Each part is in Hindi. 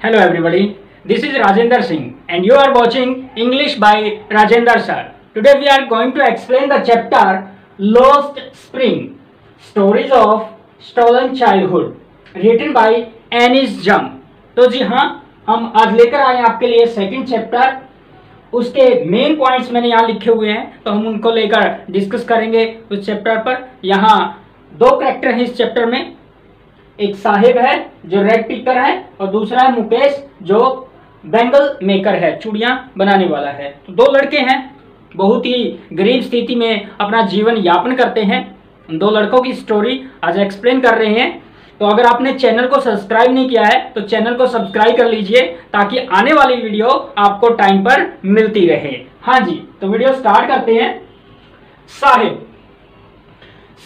Hello everybody, this is Rajendra Singh and you are watching English by Rajendra sir. Today we are going to explain the chapter Lost Spring, Stories of Stolen Childhood, written by Anis Jung. तो जी हाँ, हम आज लेकर आए आपके लिए सेकंड चैप्टर। उसके मेन पॉइंट्स मैंने यहाँ लिखे हुए हैं, तो हम उनको लेकर डिस्कस करेंगे उस चैप्टर पर। यहाँ दो कैरेक्टर हैं इस चैप्टर में, एक साहिब है जो रेड पिकर है और दूसरा है मुकेश जो बैंगल मेकर है, चूड़ियां बनाने वाला है। तो दो लड़के हैं, बहुत ही गरीब स्थिति में अपना जीवन यापन करते हैं। उन दो लड़कों की स्टोरी आज एक्सप्लेन कर रहे हैं। तो अगर आपने चैनल को सब्सक्राइब नहीं किया है तो चैनल को सब्सक्राइब कर लीजिए ताकि आने वाली वीडियो आपको टाइम पर मिलती रहे। हाँ जी, तो वीडियो स्टार्ट करते हैं।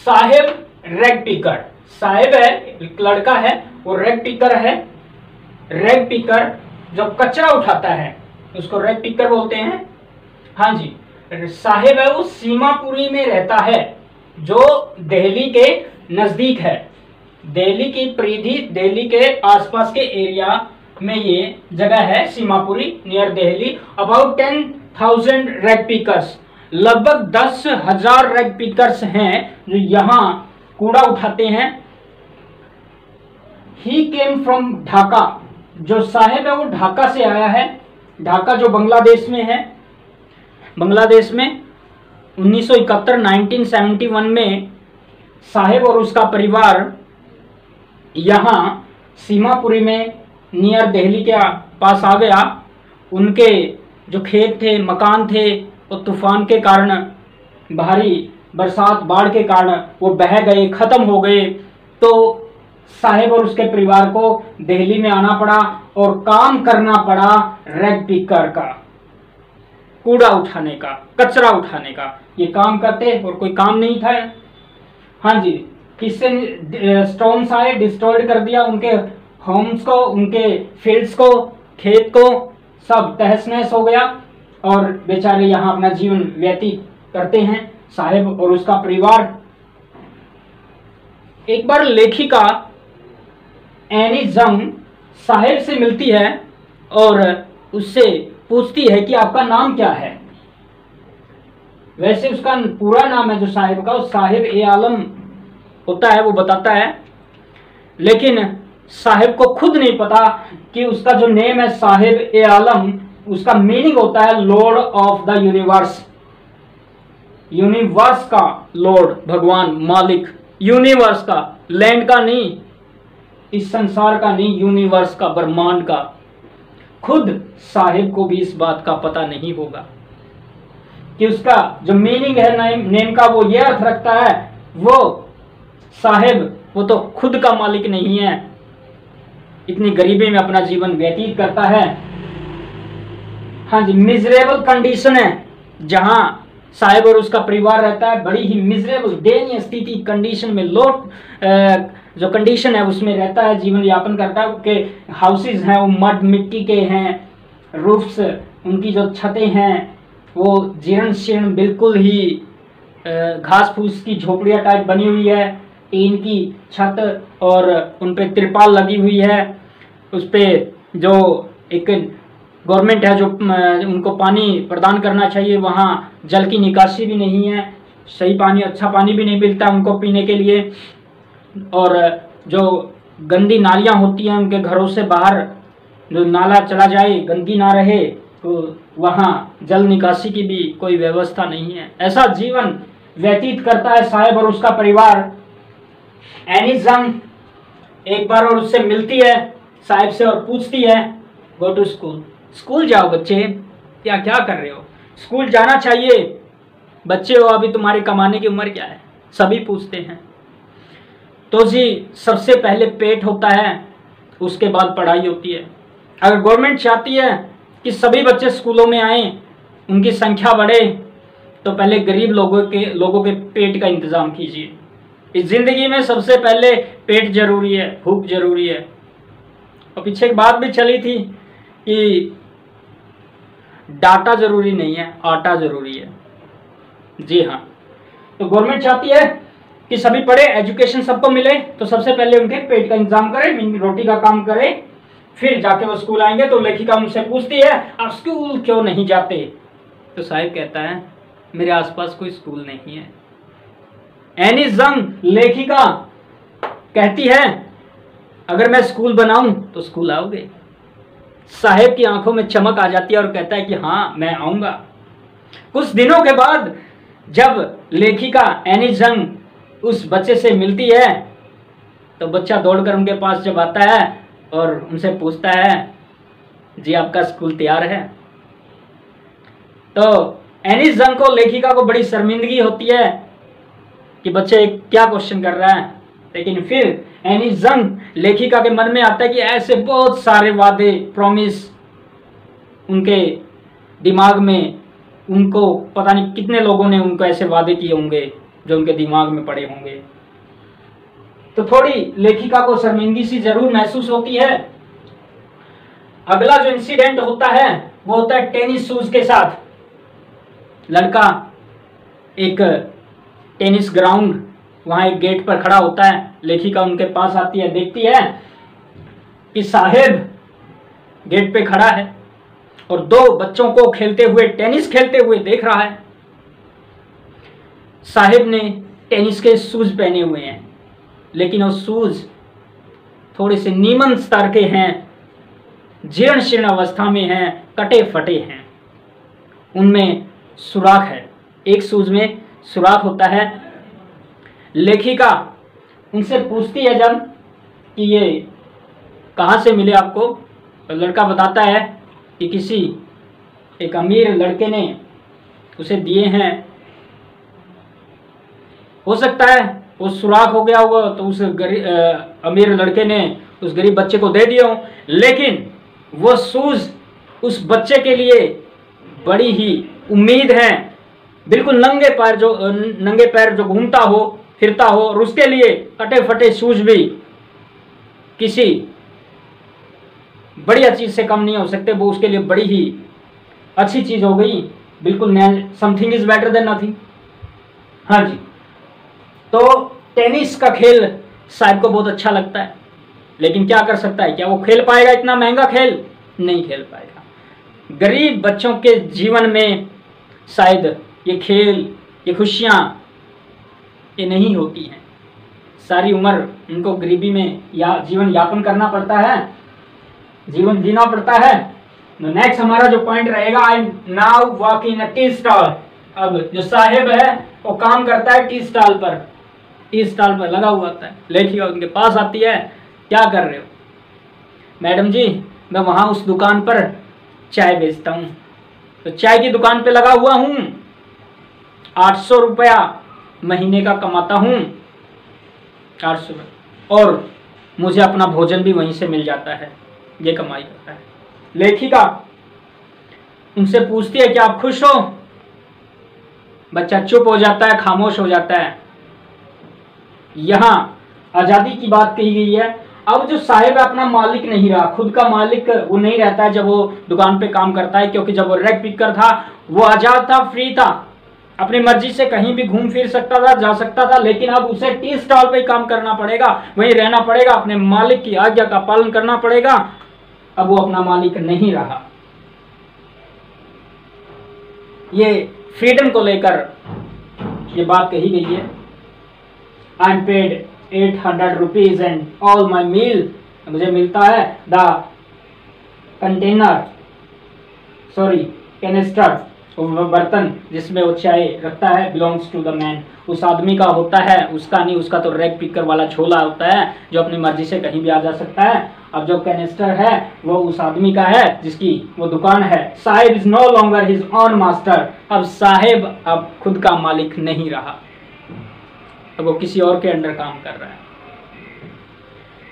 साहिब रेड पिकर, साहिब है एक लड़का है, वो रेड पिकर है। रेड पिकर जो कचरा उठाता है उसको रेड पिकर बोलते हैं। हाँ जी, साहिब है वो सीमापुरी में रहता है जो दिल्ली के नजदीक है। दिल्ली की परिधि, दिल्ली के आसपास के एरिया में ये जगह है Seemapuri, near Delhi. About 10,000 red pickers, लगभग 10,000 रेड पिकर्स हैं जो यहाँ कूड़ा उठाते हैं। ही केम फ्रॉम ढाका, जो साहिब है वो ढाका से आया है। ढाका जो बांग्लादेश में है। बांग्लादेश में 1971 में साहिब और उसका परिवार यहाँ सीमापुरी में नियर दिल्ली के पास आ गया। उनके जो खेत थे, मकान थे, वो तूफान के कारण, भारी बरसात, बाढ़ के कारण वो बह गए, खत्म हो गए। तो साहिब और उसके परिवार को दिल्ली में आना पड़ा और काम करना पड़ा रेड पिकर का, कूड़ा उठाने का, कचरा उठाने का। ये काम करते और कोई काम नहीं था। हाँ जी, किससे स्टॉर्म्स आए, डिस्ट्रॉयड कर दिया उनके होम्स को, उनके फील्ड्स को, खेत को, सब तहस नहस हो गया और बेचारे यहाँ अपना जीवन व्यतीत करते हैं, साहिब और उसका परिवार। एक बार लेखिका एनी जंग साहिब से मिलती है और उससे पूछती है कि आपका नाम क्या है। वैसे उसका पूरा नाम है जो साहिब का, साहिब ए आलम होता है, वो बताता है। लेकिन साहिब को खुद नहीं पता कि उसका जो नेम है साहिब ए आलम, उसका मीनिंग होता है Lord of the universe. Universe का लॉर्ड, भगवान, मालिक, यूनिवर्स का, लैंड का नहीं, इस संसार का नहीं, यूनिवर्स का, ब्रह्मांड का। खुद साहिब को भी इस बात का पता नहीं होगा कि उसका जो मीनिंग है नेम का वो ये अर्थ रखता है। वो साहिब वो तो खुद का मालिक नहीं है, इतनी गरीबी में अपना जीवन व्यतीत करता है। हाँ जी, मिजरेबल कंडीशन है जहां साहिब और उसका परिवार रहता है। बड़ी ही मिजरेबल, दयनीय स्थिति, कंडीशन में, लोट जो कंडीशन है उसमें रहता है, जीवन यापन करता है। उनके हाउसेज हैं वो मड, मिट्टी के हैं। रूफ्स, उनकी जो छतें हैं वो जीर्ण शीर्ण, बिल्कुल ही घास फूस की झोपड़ियाँ टाइप बनी हुई है। टीन की छत और उन पे तिरपाल लगी हुई है। उस पे जो एक गवर्नमेंट है जो उनको पानी प्रदान करना चाहिए, वहाँ जल की निकासी भी नहीं है, सही पानी, अच्छा पानी भी नहीं मिलता उनको पीने के लिए। और जो गंदी नालियाँ होती हैं उनके घरों से बाहर, जो नाला चला जाए, गंदगी ना रहे, तो वहाँ जल निकासी की भी कोई व्यवस्था नहीं है। ऐसा जीवन व्यतीत करता है साहिब और उसका परिवार। एनी जंग एक बार और उससे मिलती है साहिब से और पूछती है, गो टू स्कूल, स्कूल जाओ बच्चे, क्या क्या कर रहे हो, स्कूल जाना चाहिए, बच्चे हो अभी, तुम्हारी कमाने की उम्र क्या है, सभी पूछते हैं। तो जी सबसे पहले पेट होता है, उसके बाद पढ़ाई होती है। अगर गवर्नमेंट चाहती है कि सभी बच्चे स्कूलों में आए, उनकी संख्या बढ़े, तो पहले गरीब लोगों के पेट का इंतजाम कीजिए। इस जिंदगी में सबसे पहले पेट जरूरी है, भूख जरूरी है। और पीछे एक बात भी चली थी कि डाटा जरूरी नहीं है, आटा जरूरी है। जी हाँ, तो गवर्नमेंट चाहती है कि सभी पढ़े, एजुकेशन सबको मिले, तो सबसे पहले उनके पेट का इंतजाम करे, रोटी का काम करे। फिर जाके वो स्कूल आएंगे तो लेखिका उनसे पूछती है आप स्कूल क्यों नहीं जाते? तो साहिब कहता है मेरे आसपास कोई स्कूल नहीं है। एनी जंग लेखिका कहती है अगर मैं स्कूल बनाऊं तो स्कूल आओगे? साहिब की आंखों में चमक आ जाती है और कहता है कि हाँ मैं आऊंगा। कुछ दिनों के बाद जब लेखिका एनी जंग उस बच्चे से मिलती है तो बच्चा दौड़कर उनके पास जब आता है और उनसे पूछता है जी आपका स्कूल तैयार है? तो एनी जंग को लेखिका को बड़ी शर्मिंदगी होती है कि बच्चे क्या क्वेश्चन कर रहा है, लेकिन फिर एनी जंग लेखिका के मन में आता है कि ऐसे बहुत सारे वादे प्रॉमिस उनके दिमाग में, उनको पता नहीं कितने लोगों ने उनको ऐसे वादे किए होंगे जो उनके दिमाग में पड़े होंगे। तो थोड़ी लेखिका को शर्मिंदगी सी जरूर महसूस होती है। अगला जो इंसिडेंट होता है वो होता है टेनिस शूज के साथ। लड़का एक टेनिस ग्राउंड, वहां एक गेट पर खड़ा होता है। लेखिका उनके पास आती है, देखती है कि साहिब गेट पे खड़ा है और दो बच्चों को खेलते हुए, टेनिस खेलते हुए देख रहा है। साहिब ने टेनिस के शूज पहने हुए हैं, लेकिन वो शूज थोड़े से नीमन स्तर के हैं, जीर्ण शीर्ण अवस्था में हैं, कटे फटे हैं। उनमें सुराख है, एक शूज में सुराख होता है। लेखिका उनसे पूछती है जब कि ये कहाँ से मिले आपको? तो लड़का बताता है कि किसी एक अमीर लड़के ने उसे दिए हैं। हो सकता है वो सुराख हो गया होगा तो उस अमीर लड़के ने उस गरीब बच्चे को दे दिया हो, लेकिन वो शूज उस बच्चे के लिए बड़ी ही उम्मीद है। बिल्कुल नंगे पैर जो घूमता हो फिरता हो, और उसके लिए कटे फटे शूज भी किसी बढ़िया चीज से कम नहीं हो सकते। वो उसके लिए बड़ी ही अच्छी चीज हो गई। बिल्कुल something is better than nothing. हाँ जी, तो टेनिस का खेल साहिब को बहुत अच्छा लगता है, लेकिन क्या कर सकता है, क्या वो खेल पाएगा? इतना महंगा खेल नहीं खेल पाएगा। गरीब बच्चों के जीवन में शायद ये खेल, ये खुशियाँ ये नहीं होती हैं। सारी उम्र उनको गरीबी में या जीवन यापन करना पड़ता है, जीवन जीना पड़ता है। नेक्स्ट हमारा जो पॉइंट रहेगा, I now walk in a tea stall. अब जो साहिब है वो काम करता है टी स्टॉल पर, टी स्टॉल पर लगा हुआ होता है। लेखिका उनके पास आती है, क्या कर रहे हो? मैडम जी मैं वहाँ उस दुकान पर चाय बेचता हूँ, तो चाय की दुकान पे लगा हुआ हूँ, 800 रुपया महीने का कमाता हूँ, 800, और मुझे अपना भोजन भी वहीं से मिल जाता है, ये कमाई करता है। लेखिका उनसे पूछती है कि आप खुश हो? बच्चा चुप हो जाता है, खामोश हो जाता है। यहाँ आजादी की बात कही गई है। अब जो साहिब है अपना मालिक नहीं रहा, खुद का मालिक वो नहीं रहता है जब वो दुकान पे काम करता है, क्योंकि जब वो रैक पिकर था वो आजाद था, फ्री था, अपनी मर्जी से कहीं भी घूम फिर सकता था, जा सकता था। लेकिन अब उसे टी स्टॉल पे ही काम करना पड़ेगा, वहीं रहना पड़ेगा, अपने मालिक की आज्ञा का पालन करना पड़ेगा। अब वो अपना मालिक नहीं रहा। ये फ्रीडम को लेकर ये बात कही गई है। I am paid 800 rupees and all my meal, मुझे मिलता है द कंटेनर, सॉरी कैनिस्टर, बर्तन जिसमें वो चाय रखता है, बिलोंग्स टू द मैन, उस आदमी का होता है, उसका नहीं। उसका तो रैक पिकर वाला झोला होता है जो अपनी मर्जी से कहीं भी आ जा सकता है। अब जो कैनिस्टर है वो उस आदमी का है जिसकी वो दुकान है। Sahib is no longer his own master. अब साहिब अब खुद का मालिक नहीं रहा, अब वो किसी और के अंडर काम कर रहा है।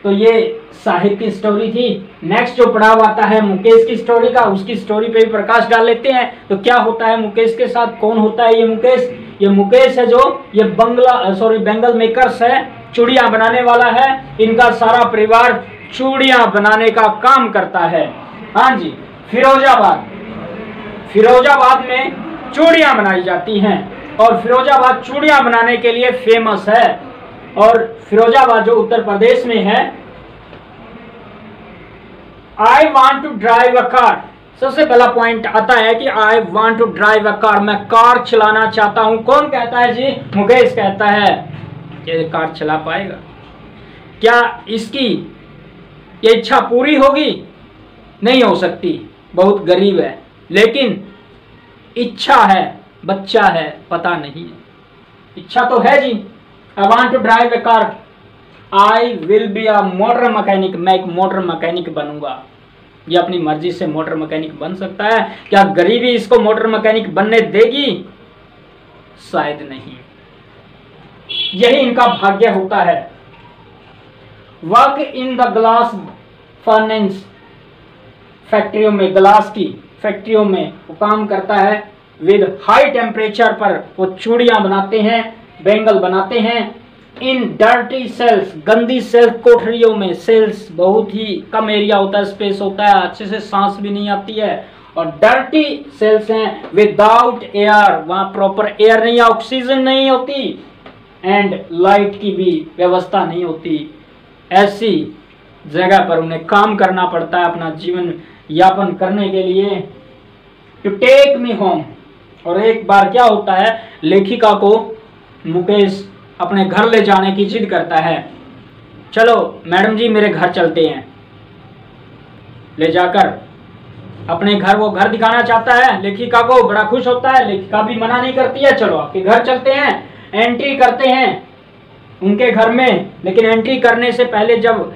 तो ये साहिब की स्टोरी थी। नेक्स्ट जो पड़ाव आता है मुकेश की स्टोरी का, उसकी स्टोरी पे भी प्रकाश डाल लेते हैं। तो क्या होता है मुकेश के साथ, कौन होता है ये मुकेश? ये मुकेश है जो ये बेंगल मेकर्स है, चूड़ियां बनाने वाला है। इनका सारा परिवार चूड़ियां बनाने का काम करता है। हाँ जी, फिरोजाबाद में चूड़ियां बनाई जाती हैं और फिरोजाबाद चूड़ियां बनाने के लिए फेमस है। और फिरोजाबाद जो उत्तर प्रदेश में है, I want to drive a car. सबसे पहला पॉइंट आता है कि I want to drive a car, मैं कार चलाना चाहता हूं। कौन कहता है जी? मुकेश कहता है। ये कार चला पाएगा? क्या इसकी ये इच्छा पूरी होगी? नहीं हो सकती, बहुत गरीब है, लेकिन इच्छा है, बच्चा है, पता नहीं है। इच्छा तो है जी। I want to drive a car, I will be a motor mechanic, मैं एक मोटर मैकेनिक बनूंगा। ये अपनी मर्जी से मोटर मैकेनिक बन सकता है। क्या गरीबी इसको मोटर मैकेनिक बनने देगी? शायद नहीं। यही इनका भाग्य होता है। Work in the glass furnace, फैक्ट्रियों में, ग्लास की फैक्ट्रियों में वो काम करता है। विद हाई टेम्परेचर पर वो चूड़ियां बनाते हैं, बैंगल बनाते हैं। इन डर्टी सेल्स, गंदी सेल्स कोठरियों में। सेल्स बहुत ही कम एरिया होता है, स्पेस होता है, अच्छे से सांस भी नहीं आती है। और डर्टी सेल्स हैं विदाउट एयर, वहां प्रॉपर एयर नहीं, ऑक्सीजन नहीं होती, एंड लाइट की भी व्यवस्था नहीं होती। ऐसी जगह पर उन्हें काम करना पड़ता है अपना जीवन यापन करने के लिए। To take me home. और एक बार क्या होता है, लेखिका को मुकेश अपने घर ले जाने की जिद करता है। चलो मैडम जी मेरे घर चलते हैं। ले जाकर अपने घर, वो घर दिखाना चाहता है लेखिका को, बड़ा खुश होता है। लेखिका भी मना नहीं करती है, चलो आपके घर चलते हैं। एंट्री करते हैं उनके घर में, लेकिन एंट्री करने से पहले जब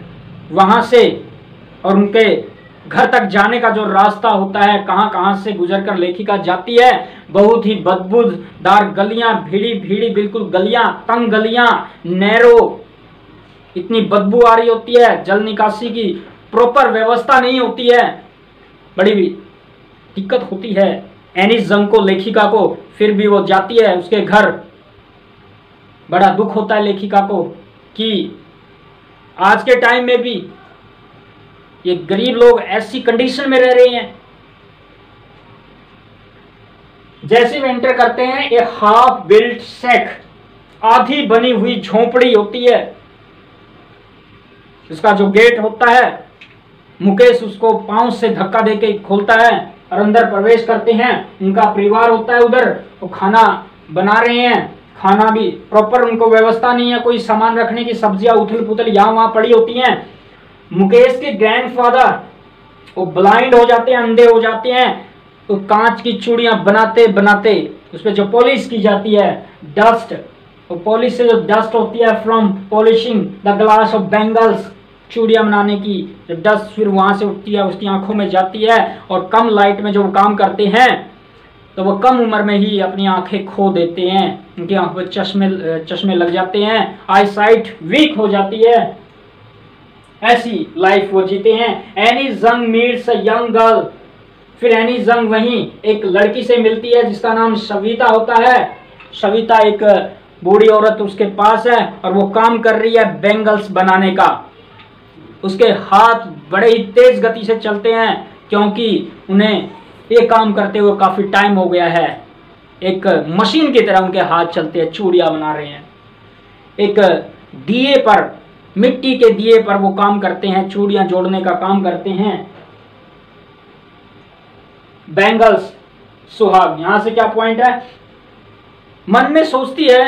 वहां से और उनके घर तक जाने का जो रास्ता होता है, कहां कहां से गुजरकर लेखिका जाती है, बहुत ही बदबूदार गलियां, भीड़ी भीड़ी बिल्कुल गलियां, तंग गलियां, नैरो, इतनी बदबू आ रही होती है, जल निकासी की प्रॉपर व्यवस्था नहीं होती है, बड़ी भी दिक्कत होती है एनी जंग को, लेखिका को। फिर भी वो जाती है उसके घर। बड़ा दुख होता है लेखिका को कि आज के टाइम में भी ये गरीब लोग ऐसी कंडीशन में रह रहे हैं। जैसे वे एंटर करते हैं, एक हाफ बिल्ट शेक, आधी बनी हुई झोपड़ी होती है, इसका जो गेट होता है, मुकेश उसको पांव से धक्का देके खोलता है और अंदर प्रवेश करते हैं। उनका परिवार होता है उधर, वो खाना बना रहे हैं। खाना भी प्रॉपर उनको व्यवस्था नहीं है, कोई सामान रखने की, सब्जियां उथल पुथल यहाँ वहां पड़ी होती हैं। मुकेश के ग्रैंडफादर वो ब्लाइंड हो जाते हैं, अंधे हो जाते हैं। तो कांच की चूड़ियां बनाते बनाते उस पर जो पॉलिश की जाती है, डस्ट, वो पॉलिश से जो डस्ट होती है from polishing the glass of bangles, चूड़ियां बनाने की जब डस्ट फिर वहां से उठती है, उसकी आंखों में जाती है। और कम लाइट में जो वो काम करते हैं तो वो कम उम्र में ही अपनी आंखें खो देते हैं, उनकी आंखों में चश्मे लग जाते हैं, आई साइट वीक हो जाती है। ऐसी लाइफ वो जीते हैं। एनी जंग मीट्स अ यंग गर्ल, फिर एनी जंग वहीं एक लड़की से मिलती है जिसका नाम सविता होता है। सविता एक बूढ़ी औरत उसके पास है और वो काम कर रही है बैंगल्स बनाने का। उसके हाथ बड़े ही तेज गति से चलते हैं क्योंकि उन्हें ये काम करते हुए काफी टाइम हो गया है। एक मशीन की तरह उनके हाथ चलते हैं, चूड़ियां बना रहे हैं। एक दिए पर, मिट्टी के दिए पर वो काम करते हैं, चूड़ियां जोड़ने का काम करते हैं। बैंगल्स, सुहाग, यहां से क्या पॉइंट है, मन में सोचती है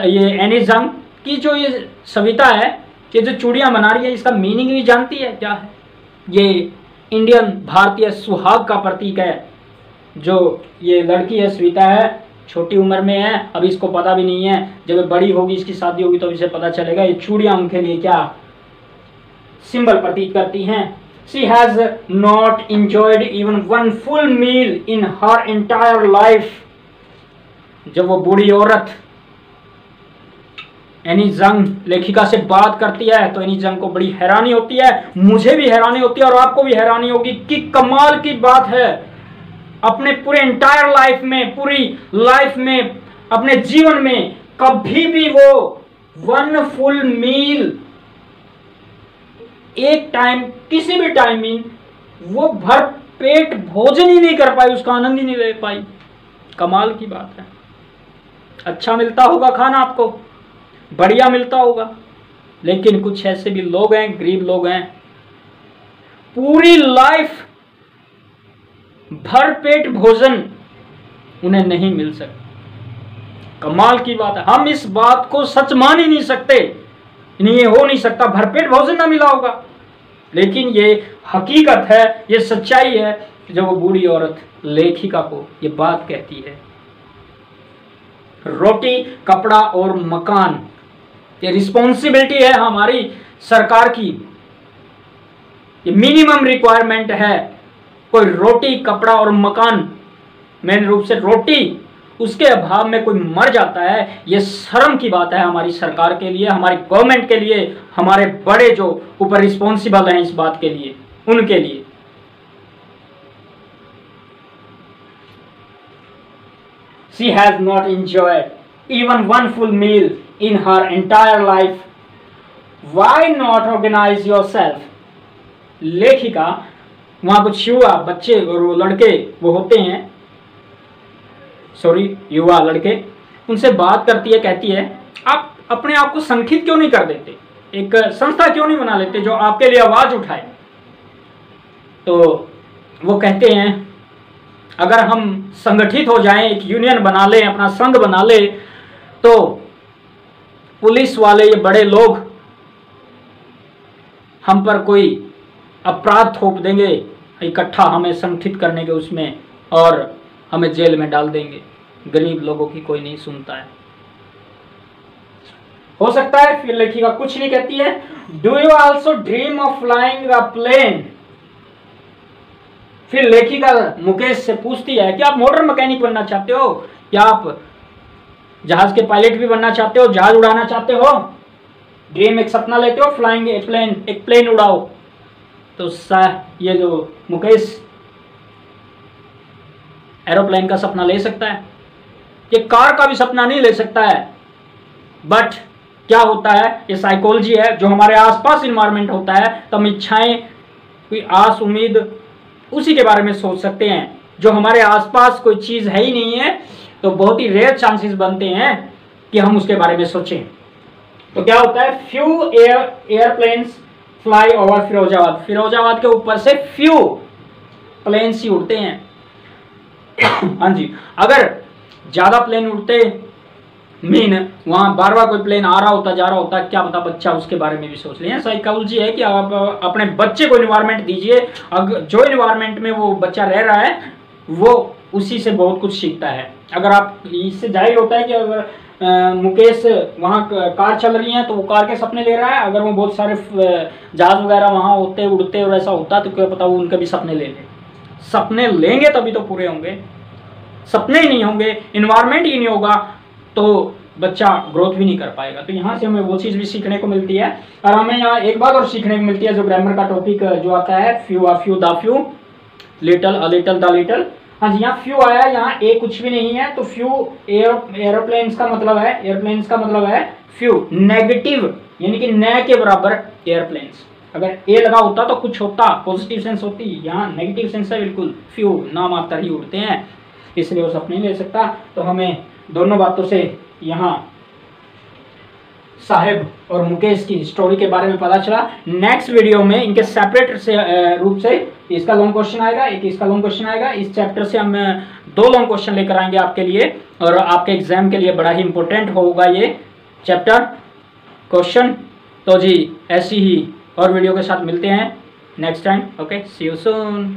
ये एनी जंग की जो ये सविता है, ये जो चूड़ियां बना रही है, इसका मीनिंग भी जानती है क्या है। ये इंडियन भारतीय सुहाग का प्रतीक है। जो ये लड़की है सविता है, छोटी उम्र में है, अभी इसको पता भी नहीं है, जब बड़ी होगी, इसकी शादी होगी तो इसे पता चलेगा ये चूड़ियां उनके लिए क्या सिंबल प्रतीक करती हैं। She has not enjoyed even one full meal in her entire life। जब वो बूढ़ी औरत एनी जंग लेखिका से बात करती है तो एनी जंग को बड़ी हैरानी होती है, मुझे भी हैरानी होती है और आपको भी हैरानी होगी कि कमाल की बात है, अपने पूरे एंटायर लाइफ में, पूरी लाइफ में, अपने जीवन में कभी भी वो वन फुल मील, एक टाइम, किसी भी टाइमिंग वो भर पेट भोजन ही नहीं कर पाई, उसका आनंद ही नहीं ले पाई। कमाल की बात है। अच्छा मिलता होगा खाना, आपको बढ़िया मिलता होगा, लेकिन कुछ ऐसे भी लोग हैं, गरीब लोग हैं, पूरी लाइफ भरपेट भोजन उन्हें नहीं मिल सकता। कमाल की बात है, हम इस बात को सच मान ही नहीं सकते, नहीं ये हो नहीं सकता, भरपेट भोजन ना मिला होगा। लेकिन ये हकीकत है, ये सच्चाई है, जब वो बूढ़ी औरत लेखिका को ये बात कहती है। रोटी, कपड़ा और मकान, ये रिस्पॉन्सिबिलिटी है हमारी सरकार की, ये मिनिमम रिक्वायरमेंट है। कोई रोटी, कपड़ा और मकान, मेन रूप से रोटी, उसके अभाव में कोई मर जाता है, ये शर्म की बात है हमारी सरकार के लिए, हमारी गवर्नमेंट के लिए, हमारे बड़े जो ऊपर रिस्पॉन्सिबल हैं इस बात के लिए, उनके लिए। She has not enjoyed even one full meal in her entire life. Why not organize yourself? लेखिका, वहां कुछ युवा बच्चे और वो लड़के वो होते हैं, सॉरी युवा लड़के, उनसे बात करती है, कहती है आप अपने आप को संगठित क्यों नहीं कर देते, एक संस्था क्यों नहीं बना लेते जो आपके लिए आवाज उठाए। तो वो कहते हैं अगर हम संगठित हो जाएं, एक यूनियन बना लें, अपना संघ बना ले, तो पुलिस वाले ये बड़े लोग हम पर कोई अपराध थोप देंगे इकट्ठा हमें संगठित करने के उसमें, और हमें जेल में डाल देंगे। गरीब लोगों की कोई नहीं सुनता है। हो सकता है। फिर लेखिका कुछ नहीं कहती है। Do you also dream of flying a plane? फिर लेखिका मुकेश से पूछती है कि आप मोटर मैकेनिक बनना चाहते हो, या आप जहाज के पायलट भी बनना चाहते हो, जहाज उड़ाना चाहते हो? ड्रीम एक सपना लेते हो, फ्लाइंग ए प्लेन, एक प्लेन उड़ाओ। तो ये जो मुकेश एरोप्लेन का सपना ले सकता है, ये कार का भी सपना नहीं ले सकता है। बट क्या होता है, ये साइकोलॉजी है, जो हमारे आसपास इन्वायरमेंट होता है तो हम इच्छाएं, कोई आस उम्मीद, उसी के बारे में सोच सकते हैं। जो हमारे आसपास कोई चीज है ही नहीं है तो बहुत ही रेयर चांसेस बनते हैं कि हम उसके बारे में सोचें। तो क्या होता है, few airplanes fly over Firozabad. Firozabad के ऊपर से फ्यू प्लेन्स ही उड़ते हैं। हाँ जी, अगर ज्यादा प्लेन उड़ते मीन वहां बार बार कोई प्लेन आ रहा होता, जा रहा होता, क्या पता बच्चा उसके बारे में भी सोच ले। साइकोलॉजी है कि आप अपने बच्चे को इन्वायरमेंट दीजिए, अगर जो इन्वायरमेंट में वो बच्चा रह रहा है वो उसी से बहुत कुछ सीखता है। अगर आप, इससे जाहिर होता है कि अगर मुकेश वहाँ कार चल रही है तो वो कार के सपने ले रहा है, अगर वो बहुत सारे जहाज वगैरह वहाँ होते उड़ते और ऐसा होता तो क्या पता वो उनके भी सपने ले ले। सपने लेंगे तभी तो पूरे होंगे, सपने ही नहीं होंगे, इन्वायरमेंट ही नहीं होगा तो बच्चा ग्रोथ भी नहीं कर पाएगा। तो यहाँ से हमें वो चीज़ भी सीखने को मिलती है। और हमें यहाँ एक बात और सीखने को मिलती है, जो ग्रामर का टॉपिक जो आता है, few, uh few, the few, little, a little, the little. हाँ जी, यहाँ फ्यू आया, यहाँ ए कुछ भी नहीं है, तो फ्यू एरोप्लेन्स का मतलब है, एयरप्लेन्स का मतलब है फ्यू, नेगेटिव यानी कि न के बराबर एयरप्लेन्स। अगर ए लगा होता तो कुछ होता, पॉजिटिव सेंस होती, यहाँ नेगेटिव सेंस है बिल्कुल, फ्यू नाम मात्र ही उड़ते हैं, इसलिए वो सपने नहीं ले सकता। तो हमें दोनों बातों से यहाँ साहिब और मुकेश की स्टोरी के बारे में पता चला। नेक्स्ट वीडियो में इनके सेपरेट से रूप से इसका लॉन्ग क्वेश्चन आएगा, एक इसका लॉन्ग क्वेश्चन आएगा। इस चैप्टर से हम 2 लॉन्ग क्वेश्चन लेकर आएंगे आपके लिए, और आपके एग्जाम के लिए बड़ा ही इंपॉर्टेंट होगा ये चैप्टर क्वेश्चन। तो जी ऐसी ही और वीडियो के साथ मिलते हैं next time. Okay, see you soon.